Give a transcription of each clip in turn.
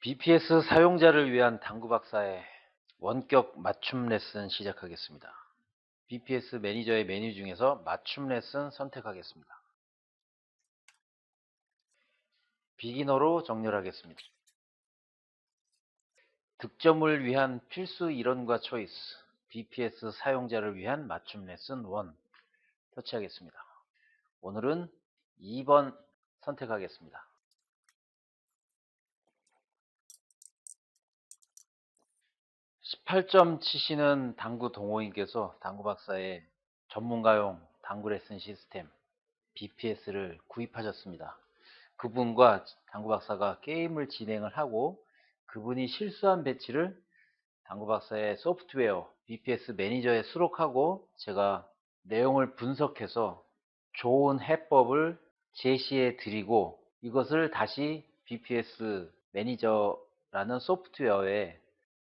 BPS 사용자를 위한 당구 박사의 원격 맞춤 레슨 시작하겠습니다. BPS 매니저의 메뉴 중에서 맞춤 레슨 선택하겠습니다. 비기너로 정렬하겠습니다. 득점을 위한 필수 이론과 초이스 BPS 사용자를 위한 맞춤 레슨 1 터치하겠습니다. 오늘은 2번 선택하겠습니다. 18점 치시는 당구 동호인께서 당구 박사의 전문가용 당구 레슨 시스템 BPS를 구입하셨습니다. 그분과 당구 박사가 게임을 진행을 하고 그분이 실수한 배치를 당구 박사의 소프트웨어 BPS 매니저에 수록하고 제가 내용을 분석해서 좋은 해법을 제시해 드리고 이것을 다시 BPS 매니저라는 소프트웨어에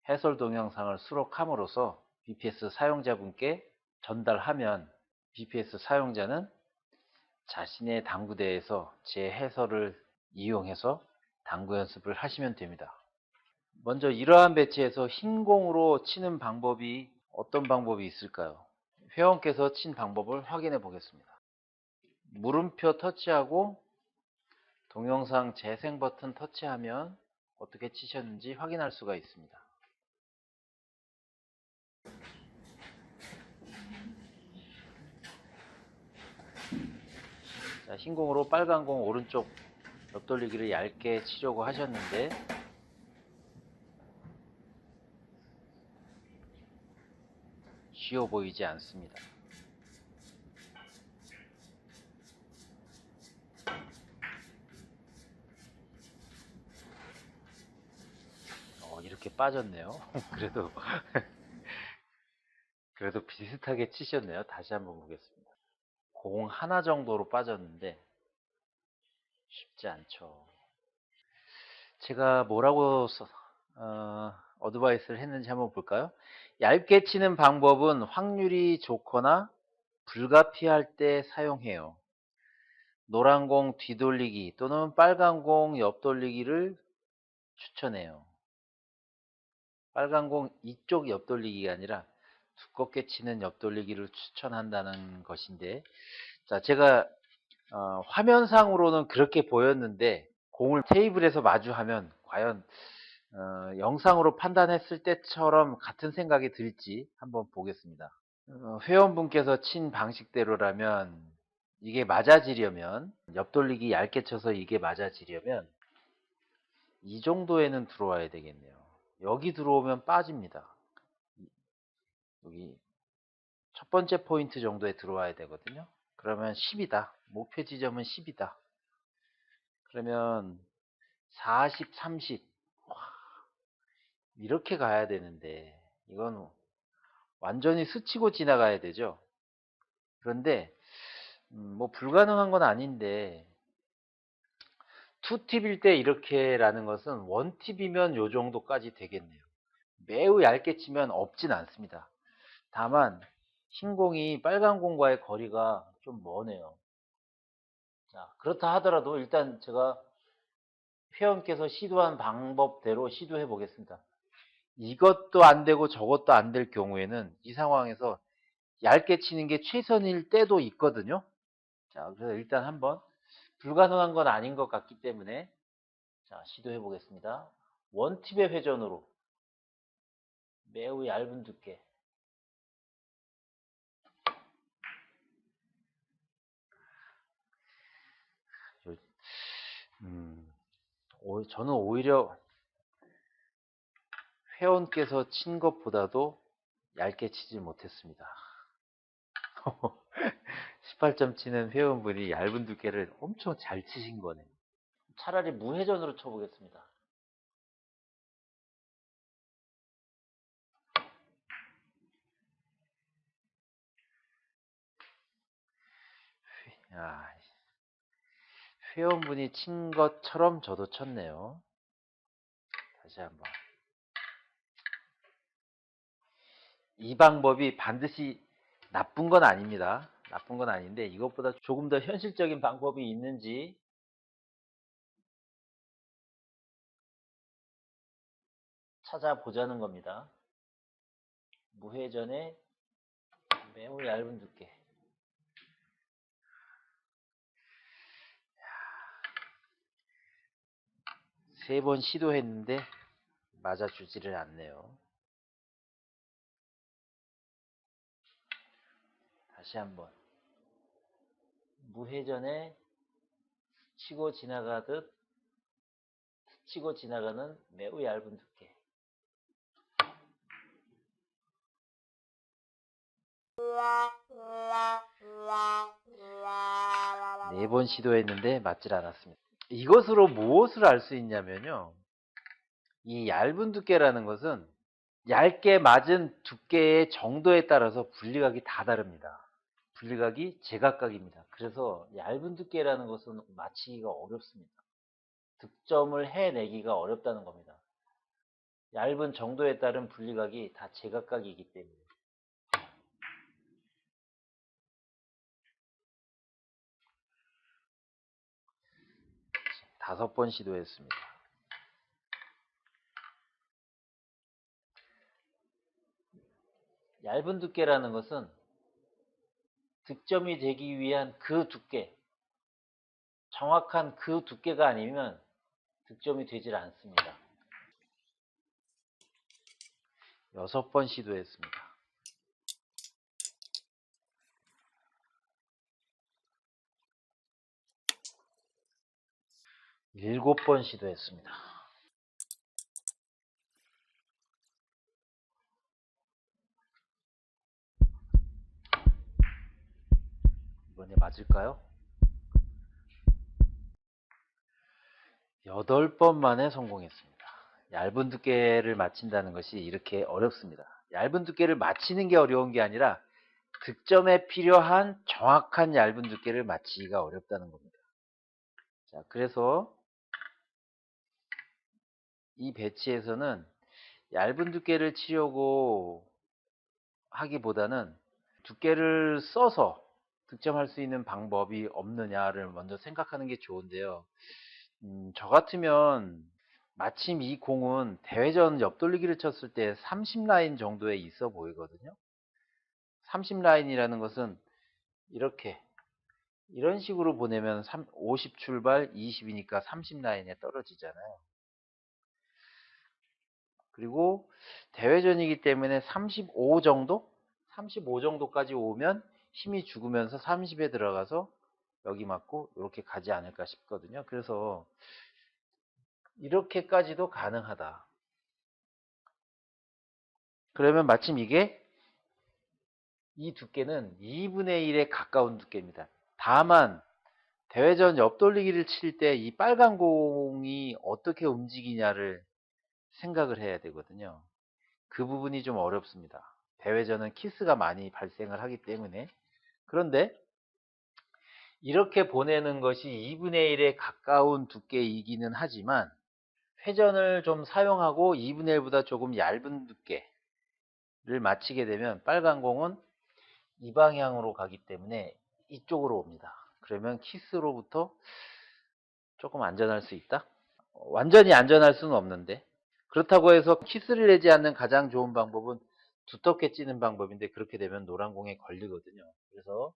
해설 동영상을 수록함으로써 BPS 사용자분께 전달하면 BPS 사용자는 자신의 당구대에서 제 해설을 이용해서 당구 연습을 하시면 됩니다. 먼저 이러한 배치에서 흰 공으로 치는 방법이 어떤 방법이 있을까요? 회원께서 친 방법을 확인해 보겠습니다. 물음표 터치하고 동영상 재생 버튼 터치하면 어떻게 치셨는지 확인할 수가 있습니다. 자, 흰 공으로 빨간 공 오른쪽 옆돌리기를 얇게 치려고 하셨는데 쉬워 보이지 않습니다. 이렇게 빠졌네요. 그래도 비슷하게 치셨네요. 다시 한번 보겠습니다. 공 하나 정도로 빠졌는데 쉽지 않죠. 제가 뭐라고 어드바이스를 했는지 한번 볼까요? 얇게 치는 방법은 확률이 좋거나 불가피할 때 사용해요. 노란 공 뒤돌리기 또는 빨간 공 옆돌리기를 추천해요. 빨간 공 이쪽 옆돌리기가 아니라 두껍게 치는 옆돌리기를 추천한다는 것인데, 자, 제가 화면상으로는 그렇게 보였는데 공을 테이블에서 마주하면 과연 영상으로 판단했을 때처럼 같은 생각이 들지 한번 보겠습니다. 회원분께서 친 방식대로라면 이게 맞아지려면 옆돌리기 얇게 쳐서 이게 맞아지려면 이 정도에는 들어와야 되겠네요. 여기 들어오면 빠집니다. 여기 첫 번째 포인트 정도에 들어와야 되거든요. 그러면 10이다. 목표 지점은 10이다. 그러면 40, 30 이렇게 가야 되는데 이건 완전히 스치고 지나가야 되죠. 그런데 뭐 불가능한 건 아닌데 투팁일 때 이렇게라는 것은 원팁이면 요 정도까지 되겠네요. 매우 얇게 치면 없진 않습니다. 다만 흰 공이 빨간 공과의 거리가 좀 머네요. 자, 그렇다 하더라도 일단 제가 회원께서 시도한 방법대로 시도해 보겠습니다. 이것도 안 되고 저것도 안 될 경우에는 이 상황에서 얇게 치는 게 최선일 때도 있거든요. 자, 그래서 일단 한번 불가능한 건 아닌 것 같기 때문에 자, 시도해 보겠습니다. 원팁의 회전으로 매우 얇은 두께. 저는 오히려 회원께서 친 것보다도 얇게 치지 못했습니다. 18점 치는 회원분이 얇은 두께를 엄청 잘 치신 거네요. 차라리 무회전으로 쳐보겠습니다. 야, 회원분이 친 것처럼 저도 쳤네요. 다시 한번. 이 방법이 반드시 나쁜 건 아닙니다. 나쁜 건 아닌데 이것보다 조금 더 현실적인 방법이 있는지 찾아보자는 겁니다. 무회전의 매우 얇은 두께. 세 번 시도했는데 맞아주지를 않네요. 다시 한번. 무회전에 스치고 지나가듯 스치고 지나가는 매우 얇은 두께. 네 번 시도했는데 맞질 않았습니다. 이것으로 무엇을 알 수 있냐면요. 이 얇은 두께라는 것은 얇게 맞은 두께의 정도에 따라서 분리각이 다 다릅니다. 분리각이 제각각입니다. 그래서 얇은 두께라는 것은 맞히기가 어렵습니다. 득점을 해내기가 어렵다는 겁니다. 얇은 정도에 따른 분리각이 다 제각각이기 때문에. 5번 시도했습니다. 얇은 두께라는 것은 득점이 되기 위한 그 두께, 정확한 그 두께가 아니면 득점이 되질 않습니다. 6번 시도했습니다. 7번 시도했습니다. 이번에 맞을까요? 8번 만에 성공했습니다. 얇은 두께를 맞춘다는 것이 이렇게 어렵습니다. 얇은 두께를 맞히는 게 어려운 게 아니라 득점에 필요한 정확한 얇은 두께를 맞히기가 어렵다는 겁니다. 자, 그래서 이 배치에서는 얇은 두께를 치려고 하기보다는 두께를 써서 득점할 수 있는 방법이 없느냐를 먼저 생각하는 게 좋은데요. 저 같으면 마침 이 공은 대회전 옆돌리기를 쳤을 때 30라인 정도에 있어 보이거든요. 30라인이라는 것은 이렇게 이런 식으로 보내면 50 출발 20이니까 30라인에 떨어지잖아요. 그리고 대회전이기 때문에 35 정도? 35 정도까지 오면 힘이 죽으면서 30에 들어가서 여기 맞고 이렇게 가지 않을까 싶거든요. 그래서 이렇게까지도 가능하다. 그러면 마침 이게 이 두께는 2분의 1에 가까운 두께입니다. 다만 대회전 옆돌리기를 칠 때 이 빨간 공이 어떻게 움직이냐를 생각을 해야 되거든요. 그 부분이 좀 어렵습니다. 대회전은 키스가 많이 발생을 하기 때문에. 그런데 이렇게 보내는 것이 2분의 1에 가까운 두께이기는 하지만 회전을 좀 사용하고 2분의 1보다 조금 얇은 두께를 맞히게 되면 빨간 공은 이 방향으로 가기 때문에 이쪽으로 옵니다. 그러면 키스로부터 조금 안전할 수 있다? 완전히 안전할 수는 없는데 그렇다고 해서 키스를 내지 않는 가장 좋은 방법은 두텁게 찌는 방법인데 그렇게 되면 노란 공에 걸리거든요. 그래서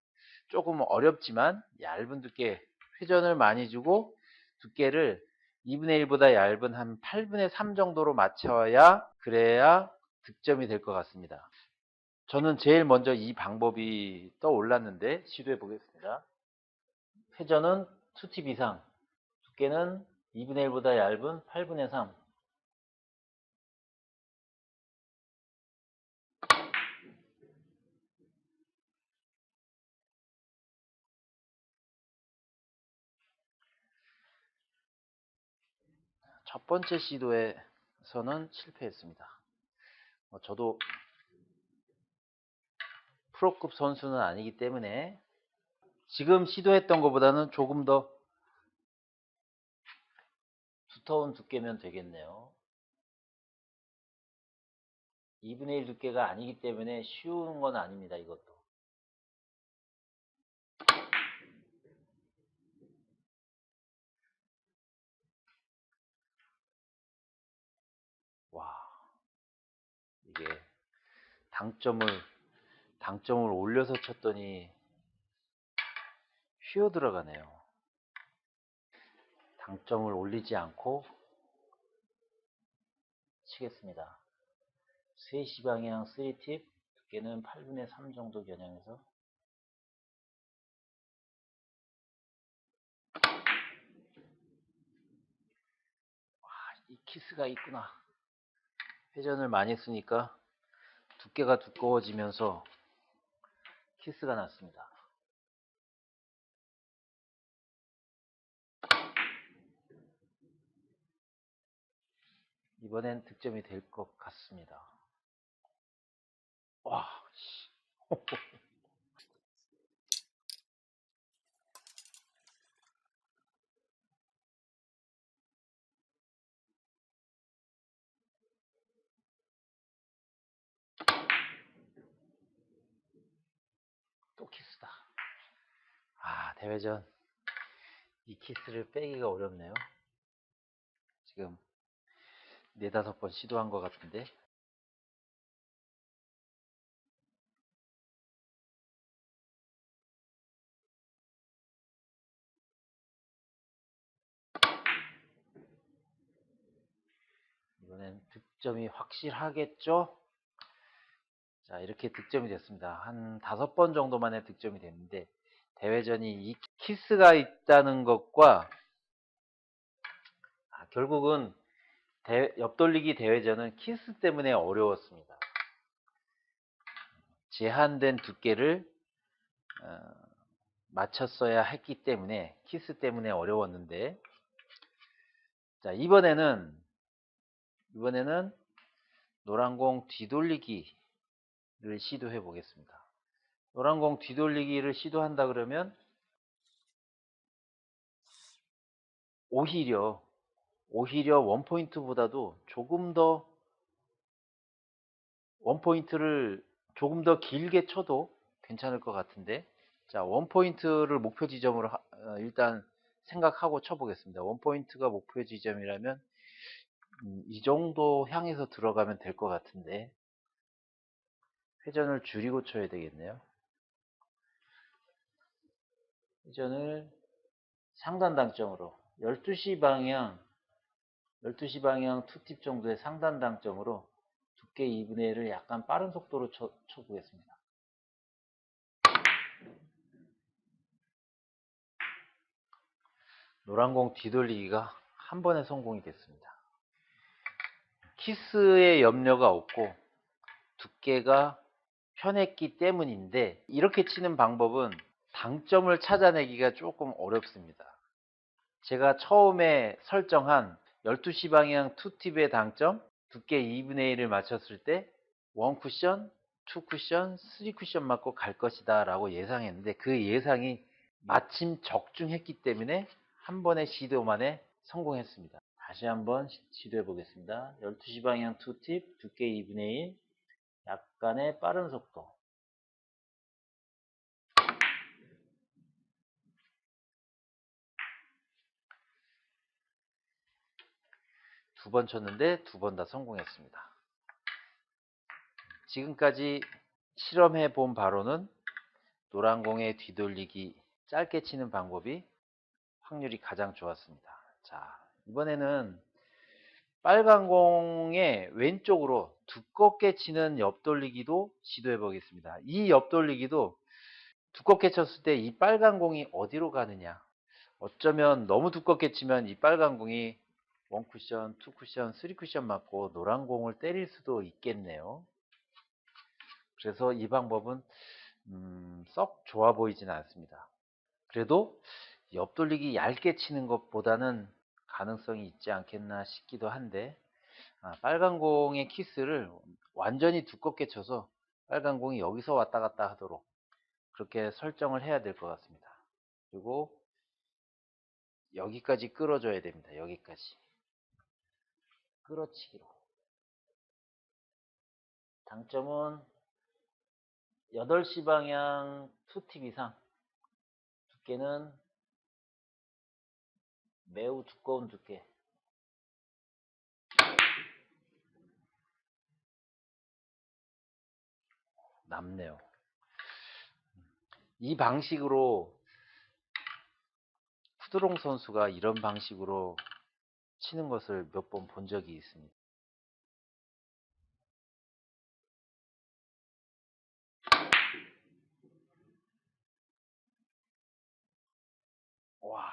조금 어렵지만 얇은 두께, 회전을 많이 주고 두께를 2분의 1보다 얇은 한 8분의 3 정도로 맞춰야 그래야 득점이 될 것 같습니다. 저는 제일 먼저 이 방법이 떠올랐는데 시도해 보겠습니다. 회전은 2팁 이상, 두께는 2분의 1보다 얇은 8분의 3. 첫 번째 시도에서는 실패했습니다. 저도 프로급 선수는 아니기 때문에 지금 시도했던 것보다는 조금 더 두터운 두께면 되겠네요. 2분의 1 두께가 아니기 때문에 쉬운 건 아닙니다. 이것도. 와. 이게 당점을 올려서 쳤더니 휘어 들어가네요. 당점을 올리지 않고 치겠습니다. 3시 방향 3팁, 두께는 8분의 3 정도 겨냥해서. 이 키스가 있구나. 회전을 많이 쓰니까 두께가 두꺼워지면서 키스가 났습니다. 이번엔 득점이 될 것 같습니다. 와, 또 키스다. 대회전 이 키스를 빼기가 어렵네요. 지금 4-5번 시도한 것 같은데. 이번엔 득점이 확실하겠죠? 자, 이렇게 득점이 됐습니다. 한 5번 정도 만에 득점이 됐는데, 대회전이 이 키스가 있다는 것과 결국은 옆돌리기 대회전은 키스 때문에 어려웠습니다. 제한된 두께를 맞췄어야 했기 때문에 키스 때문에 어려웠는데, 자, 이번에는 노란 공 뒤돌리기를 시도해 보겠습니다. 노란 공 뒤돌리기를 시도한다 그러면 오히려 원포인트보다도 원포인트를 조금 더 길게 쳐도 괜찮을 것 같은데, 자, 원포인트를 목표 지점으로 일단 생각하고 쳐보겠습니다. 원포인트가 목표 지점이라면 이 정도 향해서 들어가면 될 것 같은데, 회전을 줄이고 쳐야 되겠네요. 회전을 상단 당점으로 12시 방향 2팁 정도의 상단 당점으로 두께 2분의 1을 약간 빠른 속도로 쳐보겠습니다. 노란 공 뒤돌리기가 한 번에 성공이 됐습니다. 키스의 염려가 없고 두께가 편했기 때문인데, 이렇게 치는 방법은 당점을 찾아내기가 조금 어렵습니다. 제가 처음에 설정한 12시 방향 2팁의 당점, 두께 2분의 1을 맞췄을 때 1쿠션, 2쿠션, 3쿠션 맞고 갈 것이다 라고 예상했는데, 그 예상이 마침 적중했기 때문에 한 번의 시도 만에 성공했습니다. 다시 한번 시도해 보겠습니다. 12시 방향 2팁, 두께 2분의 1, 약간의 빠른 속도. 두 번 쳤는데 2번 다 성공했습니다. 지금까지 실험해 본 바로는 노란 공의 뒤돌리기 짧게 치는 방법이 확률이 가장 좋았습니다. 자, 이번에는 빨간 공의 왼쪽으로 두껍게 치는 옆돌리기도 시도해 보겠습니다. 이 옆돌리기도 두껍게 쳤을 때 이 빨간 공이 어디로 가느냐, 어쩌면 너무 두껍게 치면 이 빨간 공이 1쿠션, 2쿠션, 3쿠션 맞고 노란 공을 때릴 수도 있겠네요. 그래서 이 방법은 썩 좋아 보이지는 않습니다. 그래도 옆돌리기 얇게 치는 것보다는 가능성이 있지 않겠나 싶기도 한데, 빨간 공의 키스를 완전히 두껍게 쳐서 빨간 공이 여기서 왔다 갔다 하도록 그렇게 설정을 해야 될 것 같습니다. 그리고 여기까지 끌어줘야 됩니다. 여기까지 끌어치기로. 당점은 8시 방향 2팁 이상, 두께는 매우 두꺼운 두께. 남네요. 이 방식으로 푸드롱 선수가 이런 방식으로 치는 것을 몇 번 본 적이 있습니다. 와.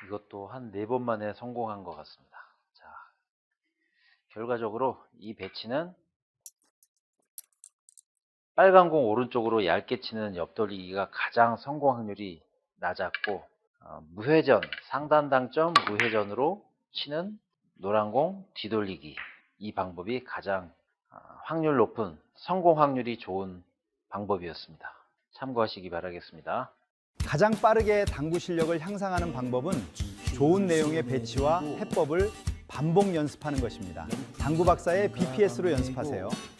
이것도 한 4번 만에 성공한 것 같습니다. 자, 결과적으로 이 배치는 빨간 공 오른쪽으로 얇게 치는 옆돌리기가 가장 성공 확률이 낮았고, 무회전, 상단 당점 무회전으로 치는 노란 공 뒤돌리기, 이 방법이 가장 확률 높은, 성공 확률이 좋은 방법이었습니다. 참고하시기 바라겠습니다. 가장 빠르게 당구 실력을 향상하는 방법은 좋은 내용의 배치와 해법을 반복 연습하는 것입니다. 당구 박사의 BPS로 연습하세요.